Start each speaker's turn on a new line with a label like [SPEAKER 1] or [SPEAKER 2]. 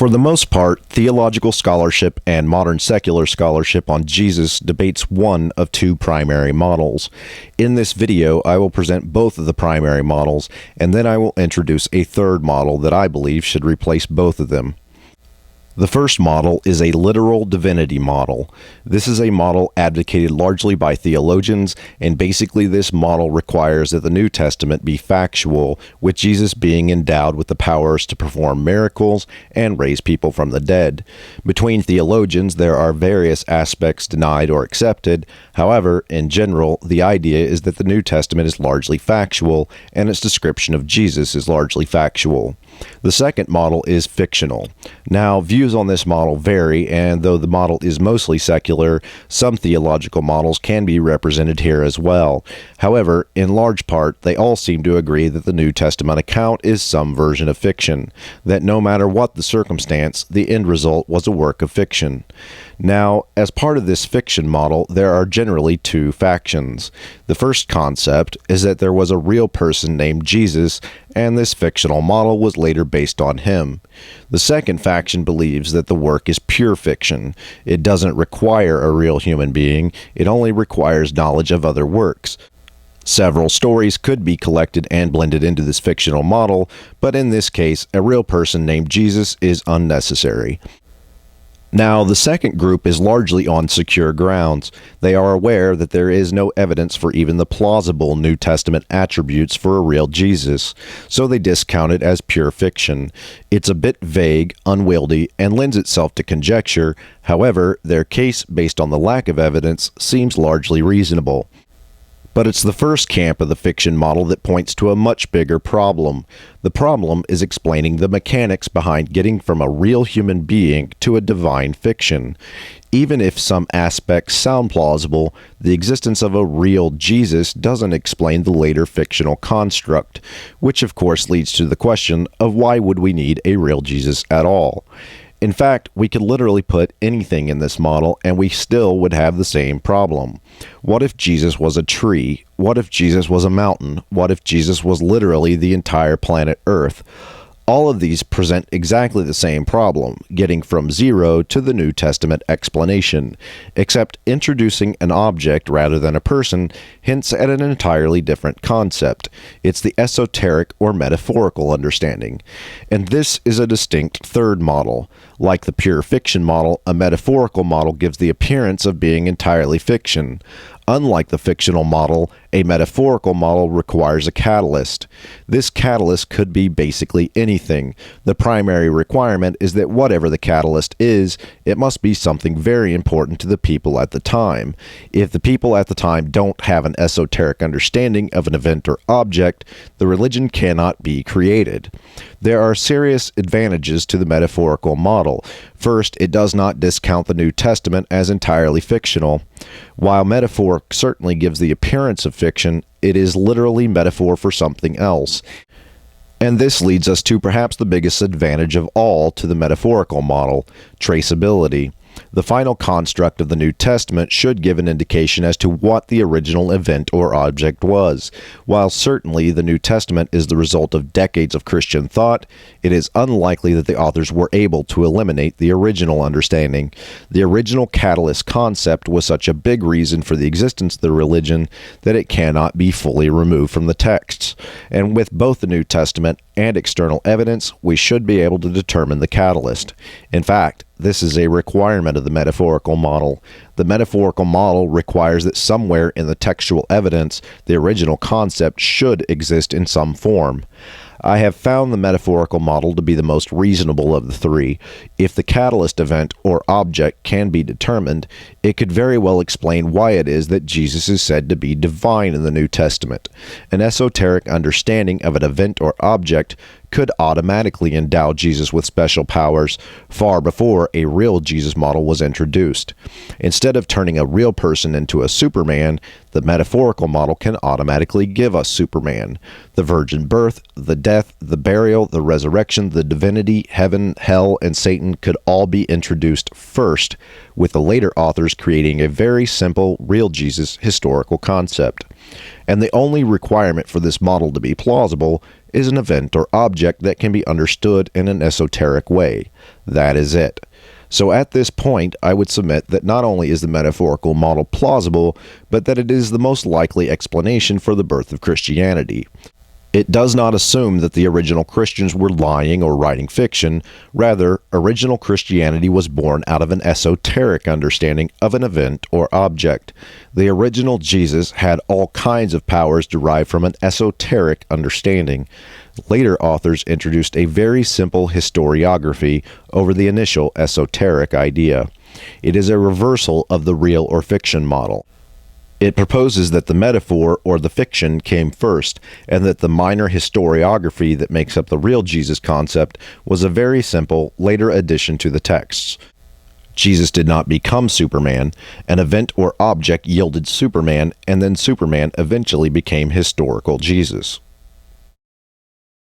[SPEAKER 1] For the most part, theological scholarship and modern secular scholarship on Jesus debates one of two primary models. In this video, I will present both of the primary models, and then I will introduce a third model that I believe should replace both of them. The first model is a literal divinity model. This is a model advocated largely by theologians, and basically this model requires that the New Testament be factual, with Jesus being endowed with the powers to perform miracles and raise people from the dead. Between theologians, there are various aspects denied or accepted. However, in general, the idea is that the New Testament is largely factual, and its description of Jesus is largely factual. The second model is fictional. Now, views on this model vary, and though the model is mostly secular, some theological models can be represented here as well. However, in large part, they all seem to agree that the New Testament account is some version of fiction, that no matter what the circumstance, the end result was a work of fiction. Now, as part of this fiction model, there are generally two factions. The first concept is that there was a real person named Jesus, and this fictional model was later based on him. The second faction believes that the work is pure fiction. It doesn't require a real human being, it only requires knowledge of other works. Several stories could be collected and blended into this fictional model, but in this case, a real person named Jesus is unnecessary. Now, the second group is largely on secure grounds. They are aware that there is no evidence for even the plausible New Testament attributes for a real Jesus, so they discount it as pure fiction. It's a bit vague, unwieldy, and lends itself to conjecture. However, their case, based on the lack of evidence, seems largely reasonable. But it's the first camp of the fiction model that points to a much bigger problem. The problem is explaining the mechanics behind getting from a real human being to a divine fiction. Even if some aspects sound plausible, the existence of a real Jesus doesn't explain the later fictional construct, which of course leads to the question of why would we need a real Jesus at all? In fact, we could literally put anything in this model and we still would have the same problem. What if Jesus was a tree? What if Jesus was a mountain? What if Jesus was literally the entire planet Earth? All of these present exactly the same problem, getting from zero to the New Testament explanation, except introducing an object rather than a person hints at an entirely different concept. It's the esoteric or metaphorical understanding. And this is a distinct third model. Like the pure fiction model, a metaphorical model gives the appearance of being entirely fiction. Unlike the fictional model, a metaphorical model requires a catalyst. This catalyst could be basically anything. The primary requirement is that whatever the catalyst is, it must be something very important to the people at the time. If the people at the time don't have an esoteric understanding of an event or object, the religion cannot be created. There are serious advantages to the metaphorical model. First, it does not discount the New Testament as entirely fictional. While metaphor certainly gives the appearance of fiction, it is literally metaphor for something else. And this leads us to perhaps the biggest advantage of all to the metaphorical model: traceability. The final construct of the New Testament should give an indication as to what the original event or object was. While certainly the New Testament is the result of decades of Christian thought, it is unlikely that the authors were able to eliminate the original understanding. The original catalyst concept was such a big reason for the existence of the religion that it cannot be fully removed from the texts. And with both the New Testament and external evidence, we should be able to determine the catalyst. In fact, this is a requirement of the metaphorical model. The metaphorical model requires that somewhere in the textual evidence, the original concept should exist in some form. I have found the metaphorical model to be the most reasonable of the three. If the catalyst event or object can be determined, it could very well explain why it is that Jesus is said to be divine in the New Testament. An esoteric understanding of an event or object could automatically endow Jesus with special powers far before a real Jesus model was introduced. Instead of turning a real person into a Superman, the metaphorical model can automatically give us Superman. The virgin birth, the death, the burial, the resurrection, the divinity, heaven, hell, and Satan could all be introduced first, with the later authors creating a very simple, real Jesus historical concept. And the only requirement for this model to be plausible is an event or object that can be understood in an esoteric way. That is it. So at this point, I would submit that not only is the metaphorical model plausible, but that it is the most likely explanation for the birth of Christianity. It does not assume that the original Christians were lying or writing fiction. Rather, original Christianity was born out of an esoteric understanding of an event or object. The original Jesus had all kinds of powers derived from an esoteric understanding. Later authors introduced a very simple historiography over the initial esoteric idea. It is a reversal of the real or fiction model. It proposes that the metaphor or the fiction came first, and that the minor historiography that makes up the real Jesus concept was a very simple, later addition to the texts. Jesus did not become Superman. An event or object yielded Superman, and then Superman eventually became historical Jesus.